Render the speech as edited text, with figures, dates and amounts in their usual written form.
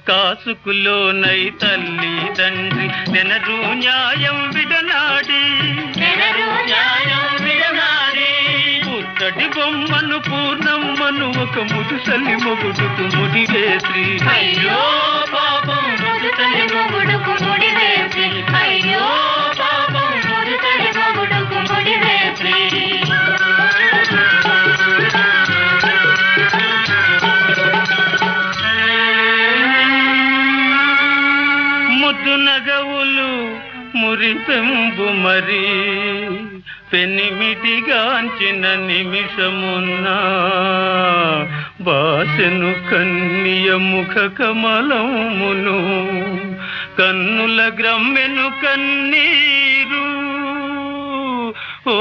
కాసుకులోనై తల్లి తండ్రి నెనరు న్యాయం విడనాడి పుట్టడి బొమ్మను పూర్ణమ్మను ఒక ముదుసలి మొగుడుకు ముడివేసి అయ్యో పాపం ముదుసలి మొగుడుకు ముడివేసి అయ్యో పాపం ముదుసలి మొగుడుకు ముడివేసి ముద్దు నగవులు మురిపెంబు మరి పెనిమిటిగాంచిన నిమిషమున్నా బాసెను కన్నియ ముఖ కమలమును కన్నుల గ్రమ్మెను కన్నీరు ఓ